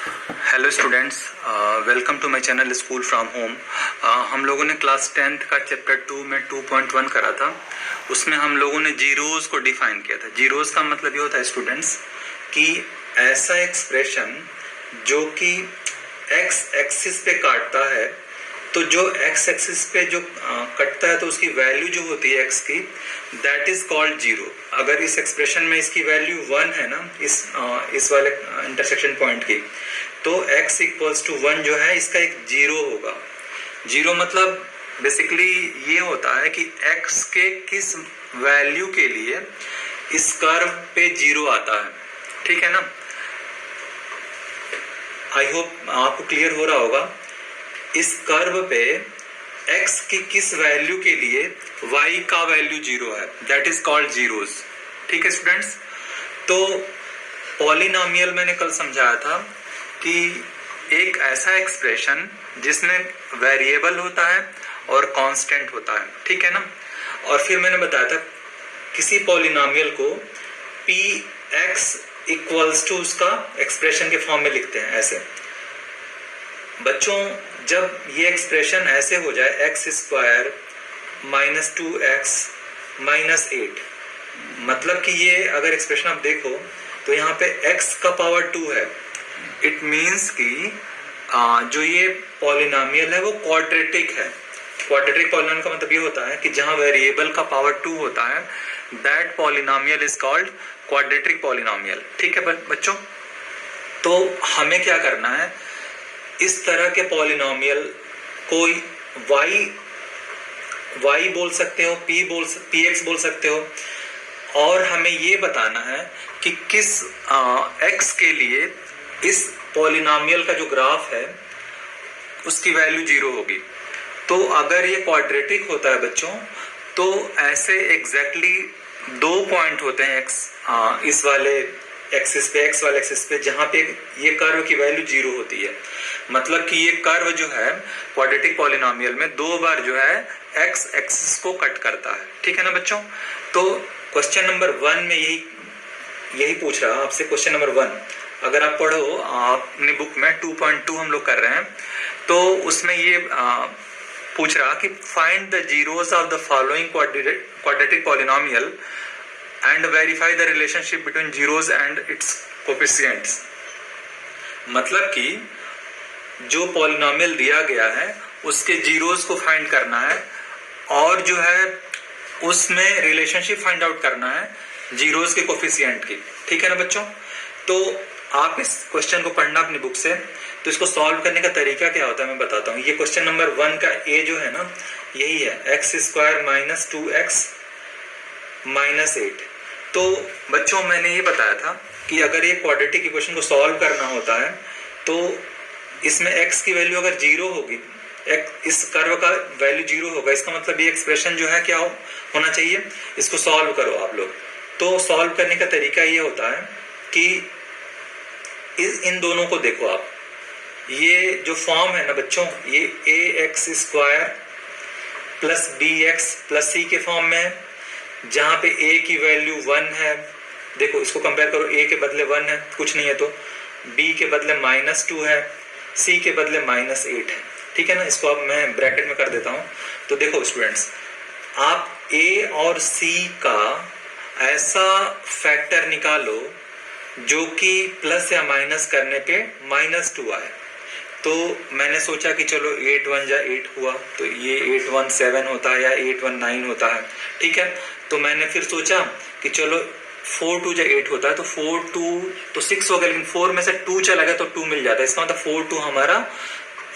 Hello students, welcome to my channel school from home. हम लोगों ने क्लास 10th का चैप्टर 2 में 2.1 करा था। उसमें हम लोगों ने जीरोस को डिफाइन किया था। जीरोस का मतलब ये होता है स्टूडेंट्स कि ऐसा एक्सप्रेशन जो कि एक्स एक्सिस पे काटता है, तो जो एक्स एक्सिस पे जो कटता है तो उसकी वैल्यू जो होती है एक्स की, दैट इज कॉल्ड जीरो। अगर इस एक्सप्रेशन में इसकी वैल्यू 1 है ना, इस वाले इंटरसेक्शन पॉइंट की, तो x इक्वल्स टू 1 जो है इसका एक जीरो होगा। जीरो मतलब बेसिकली ये होता है कि x के किस वैल्यू के लिए इस कर्व पे जीरो आता है। ठीक है ना? आई होप आपको क्लियर हो रहा होगा। इस कर्व पे x की किस वैल्यू के लिए y का वैल्यू जीरो है, दैट इज कॉल्ड जीरोस। ठीक है स्टूडेंट्स? तो पॉलिनोमियल मैंने कल समझाया था कि एक ऐसा एक्सप्रेशन जिसमें वेरिएबल होता है और कांस्टेंट होता है। ठीक है ना? और फिर मैंने बताया था किसी पॉलिनोमियल को px इक्वल्स टू उसका एक्सप्रेशन के फॉर्म में लिखते हैं ऐसे। बच्चों, जब ये एक्सप्रेशन ऐसे हो जाए x square minus 2x minus 8, मतलब कि ये अगर एक्सप्रेशन आप देखो तो यहाँ पे x का पावर 2 है। इट मीन्स कि जो ये पॉलिनोमियल है वो क्वाड्रेटिक है। क्वाड्रेटिक पॉलिनोमियल का मतलब ये होता है कि जहां वेरिएबल का पावर 2 होता है, that polynomial is called quadratic polynomial. ठीक है बच्चों? तो हमें क्या करना है, इस तरह के पॉलिनोमियल को y बोल सकते हो, px बोल सकते हो, और हमें ये बताना है कि किस x के लिए इस पॉलिनोमियल का जो ग्राफ है उसकी वैल्यू जीरो होगी। तो अगर ये क्वाड्रेटिक होता है बच्चों, तो ऐसे एग्जैक्टली दो पॉइंट होते हैं इस वाले एक्सिस पे, एक्स वाले एक्सिस पे, जहां पे ये कर्व की वैल्यू जीरो होती है। मतलब कि ये कर्व जो है क्वाड्रेटिक पॉलिनोमियल में दो बार जो है एक्स एक्सिस को कट करता है। ठीक है ना बच्चों? तो क्वेश्चन नंबर 1 में यही पूछ रहा है आपसे। क्वेश्चन नंबर 1 अगर आप पढ़ो अपनी बुक में 2.2 हम लोग कर रहे हैं, तो उसमें ये पूछ रहा कि find the zeros of the following quadratic polynomial and verify the relationship between zeros and it's coefficients. मतलब कि जो पॉलिनोमियल दिया गया है उसके जीरोस को फाइंड करना है और जो है उसमें रिलेशनशिप फाइंड आउट करना है जीरोस के कोफिशिएंट की। ठीक है ना बच्चों? तो आप इस क्वेश्चन को पढ़ना अपनी बुक से। तो इसको सॉल्व करने का तरीका क्या होता है मैं बताता हूँ। ये क्वेश्चन नंबर 1 का ए जो है ना, यही है x square minus 2x minus 8। तो बच्चों मैंने ये बताया था कि अगर ये क्वाड्रेटिक इक्वेशन को सॉल्व करना होता है तो इसमें x की वैल्यू अगर जीरो होगी, इस कर्व का वैल्यू जीरो होगा, इसका मतलब ये एक्सप्रेशन जो है क्या होना चाहिए। इसको सॉल्व करो आप लोग। तो सॉल्व करने का तरीका ये होता है कि इन दोनों को देखो आप। ये जो फॉर्म है ना बच्चों, ये ax square plus bx plus c के फॉर्म में है, जहां पे a की वैल्यू 1 है। देखो इसको कंपेयर करो, a के बदले 1 है, कुछ नहीं है, तो b के बदले माइनस 2 है, c के बदले माइनस 8 है। ठीक है ना? इसको अब मैं ब्रैकेट में कर देता हूं। तो देखो स्टूडेंट्स, आप a और c का ऐसा फैक्टर निकालो जो कि प्लस या माइनस करने पे -2 आए। तो मैंने सोचा कि चलो 8 1 जा 8 हुआ, तो ये 8 1 7 होता है या 8 1 9 होता है। ठीक है? तो मैंने फिर सोचा कि चलो 4 2 जा 8 होता है, तो 4 2 तो 6 हो गया, लेकिन 4 में से 2 चला गया तो 2 मिल जाता है। इसका मतलब 4 2 हमारा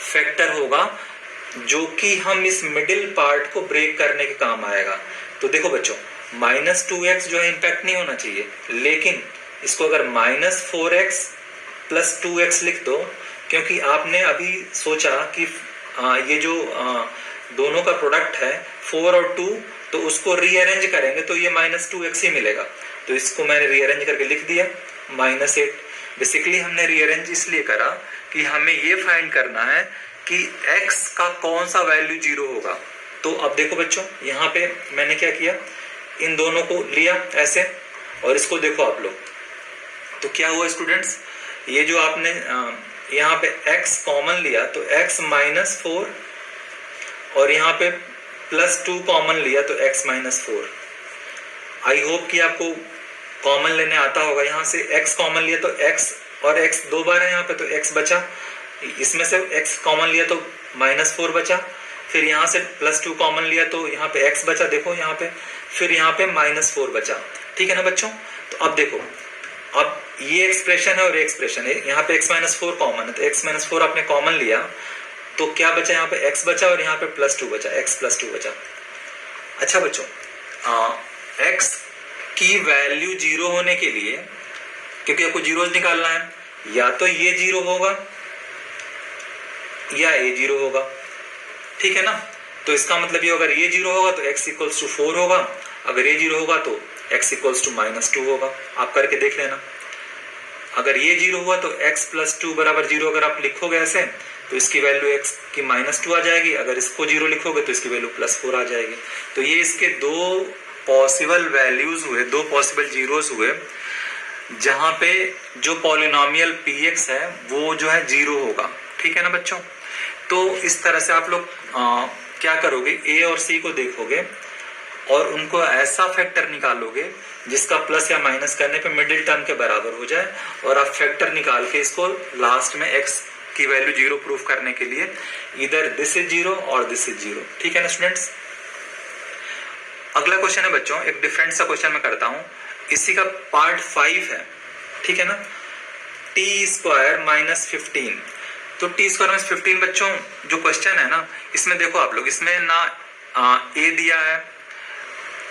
फैक्टर होगा जो कि हम इस मिडिल पार्ट को ब्रेक करने के काम आएगा। तो देखो बच्चों, -2x जो है इम्पैक्ट नहीं होना चाहिए, लेकिन इसको अगर -4x प्लस 2x लिख दो, क्योंकि आपने अभी सोचा कि ये जो दोनों का प्रोडक्ट है 4 और 2, तो उसको रीअरेंज करेंगे तो ये -2x ही मिलेगा। तो इसको मैंने रीअरेंज करके लिख दिया -8। बेसिकली हमने रीअरेंज इसलिए करा कि हमें ये फाइंड करना है कि x का कौन सा वैल्यू जीरो होगा। तो अब देखो बच्चों, यहाँ पे मैंने क्या किया, इन दोनों को लिया ऐसे, और इसको देखो आप लोग। तो क्या हुआ स्टूडेंट्स, ये जो आपने यहाँ पे x कॉमन लिया तो x माइनस 4, और यहाँ पे +2 कॉमन लिया तो x माइनस 4। आई होप कि आपको कॉमन लेने आता होगा। यहाँ से x कॉमन लिया तो x, और x 2 बार है यहाँ पे तो x बचा, इसमें से x कॉमन लिया तो -4 बचा, फिर यहाँ से +2 कॉमन लिया तो यहाँ पे x बचा, देखो यहाँ पे, फिर यहाँ पे -4 बचा। ठीक है ना बच्चों। तो अब देखो, अब ये एक्सप्रेशन है और ये एक्सप्रेशन है, यहाँ पे x माइनस 4 कॉमन है, तो x माइनस 4 आपने कॉमन लिया तो क्या बचा, यहाँ पे x बचा और यहाँ पे +2 बचा, x +2 बचा। अच्छा बच्चों, x की वैल्यू 0 होने के लिए, क्योंकि आपको जीरोज निकालना है, या तो ये 0 होगा या ये 0 होगा। ठीक है ना। तो इसका मतलब ये, अगर ये 0 होगा तो x इक्वल्स टू 4 होगा, अगर ये 0 होगा तो x इक्वल्स टू -2 होगा। आप करके देख लेना। अगर ये 0 हुआ तो x + 2 = 0 अगर आप लिखोगे ऐसे, तो इसकी वैल्यू x की -2 आ जाएगी। अगर इसको 0 लिखोगे तो इसकी वैल्यू +4 आ जाएगी। तो ये इसके दो पॉसिबल वैल्यूज हुए, दो पॉसिबल जीरोस हुए, जहां पे जो पॉलिनोमियल px है वो जो है 0 होगा। ठीक है ना बच्चों। तो इस तरह से आप लोग क्या करोगे, a और c को देखोगे और उनको ऐसा फैक्टर निकालोगे जिसका प्लस या माइनस करने पे मिडिल टर्म के बराबर हो जाए, और आप फैक्टर निकाल के इसको लास्ट में x की वैल्यू 0 प्रूफ करने के लिए इधर दिस इज 0 और दिस इज 0। ठीक है ना स्टूडेंट्स। अगला क्वेश्चन है बच्चों, एक डिफरेंट सा क्वेश्चन मैं करता हूं, इसी का पार्ट 5 है। ठीक है ना। t² - 15, तो t² - 15 बच्चों जो क्वेश्चन है ना, इसमें देखो आप लोग, इसमें ना a दिया है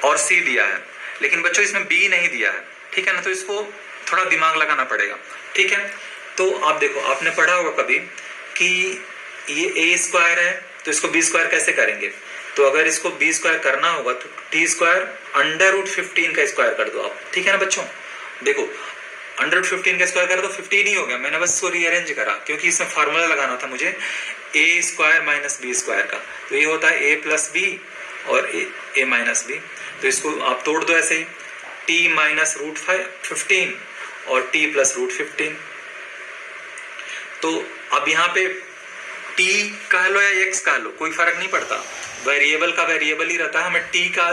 और c दिया है, लेकिन बच्चों इसमें b नहीं दिया है। ठीक है ना। तो इसको थोड़ा दिमाग लगाना पड़ेगा। ठीक है। तो आप देखो, आपने पढ़ा होगा कभी कि ये a² है तो इसको b² कैसे करेंगे। तो अगर इसको b² करना होगा तो t² √15 का स्क्वायर कर दो आप। ठीक है ना बच्चों। देखो √15 का स्क्वायर करा तो 15 ही हो गया। मैंने बस इसको रीअरेंज करा क्योंकि इसमें फार्मूला लगाना था मुझे a² - b² का। तो ये होता है a + b और a - b। तो इसको आप तोड़ दो ऐसे ही, t - √15 और t + √15। तो अब यहाँ पे t कह लो या x कह लो, कोई फर्क नहीं पड़ता, वेरिएबल का वेरिएबल ही रहता है। हमें t का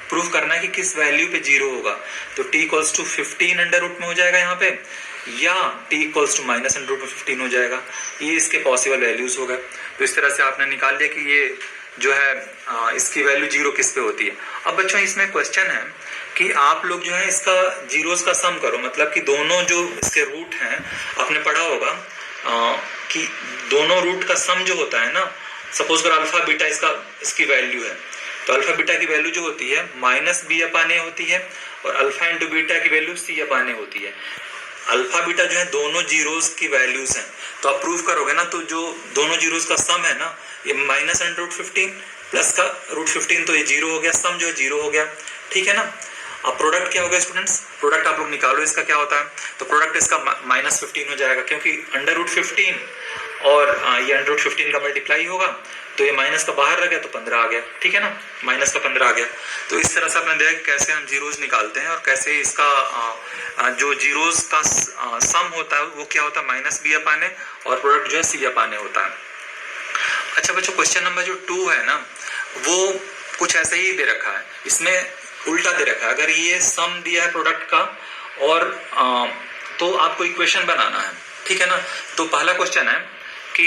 प्रूफ करना है कि किस वैल्यू पे 0 होगा। तो t = 15 अंडर रूट में हो जाएगा यहाँ पे, या t = -√15 हो जाएगा। ये इसके पॉसिबल वैल्यूज हो गए। तो इस तरह से आपने निकाल लिया कि ये जो है इसकी वैल्यू 0 किस पे होती है। अब बच्चों इसमें क्वेश्चन है कि आप लोग जो है इसका जीरोस का सम करो, मतलब कि दोनों जो इसके रूट हैं, आपने पढ़ा होगा कि दोनों रूट का सम जो होता है ना, सपोज कर अल्फा बीटा इसकी वैल्यू है, तो अल्फा बीटा की वैल्यू जो होती है -b/a होती है, और अल्फा इंटू बीटा की वैल्यू c/a होती है। अल्फा बीटा जो है दोनों जीरोस की वैल्यूज हैं। तो आप प्रूफ करोगे ना, तो जो दोनों जीरोस का सम है ना, ये -√15 प्लस का √15, तो ये 0 हो गया, सम जो है 0 हो गया। ठीक है ना। अब प्रोडक्ट क्या होगा स्टूडेंट्स, प्रोडक्ट आप लोग निकालो इसका क्या होता है। तो प्रोडक्ट इसका -15 हो जाएगा, क्योंकि √15 और ये √15 का मल्टीप्लाई होगा, तो ये माइनस का बाहर रह गया तो 15 आ गया। ठीक है ना, माइनस का 15 आ गया। तो इस तरह से आपने देखा कैसे हम जीरोस निकालते हैं, और कैसे इसका जो जीरोस का सम होता है वो क्या होता है, -b/a, और प्रोडक्ट जो है c/a होता है। अच्छा बच्चों, क्वेश्चन नंबर जो 2 है ना, वो कुछ ऐसे ही दे रखा है, इसमें उल्टा दे रखा है। अगर ये सम दिया है प्रोडक्ट का, और तो आपको इक्वेशन बनाना है। ठीक है ना। तो पहला क्वेश्चन है कि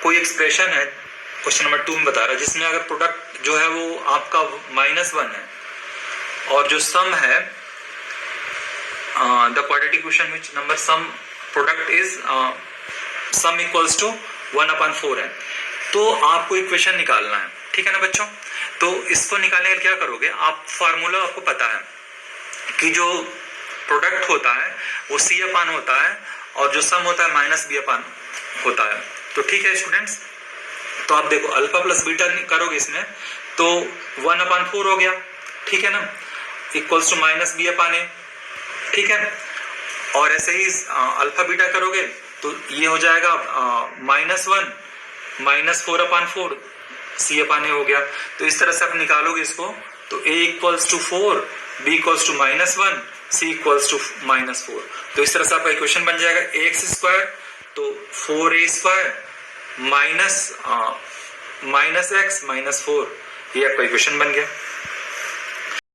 कोई एक्सप्रेशन है, क्वेश्चन नंबर 2 में बता रहा है, जिसमें अगर प्रोडक्ट जो है वो आपका -1 है, और जो सम है the quadratic equation which number sum product is sum equals to 1/4 है। तो आपको इक्वेशन निकालना है। ठीक है ना बच्चों। तो इसको निकालने के लिए क्या करोगे आप, फार्मूला आपको पता है कि जो प्रोडक्ट होता है वो c/a होता है, और जो सम होता है -b/a होता है। तो ठीक है स्टूडेंट्स। तो आप देखो अल्फा प्लस बीटा करोगे इसमें, तो 1/4 हो गया। ठीक है ना, इक्वल्स टू -b/a। ठीक है। और ऐसे ही अल्फा बीटा करोगे तो ये हो जाएगा -1 -4/4 c/a हो गया। तो इस तरह से आप निकालोगे इसको, तो a = 4, b = -1, c = -4। तो इस तरह से आपका इक्वेशन बन जाएगा ax² तो 4a² माइनस एक्स माइनस 4, ये आपका इक्वेशन बन गया।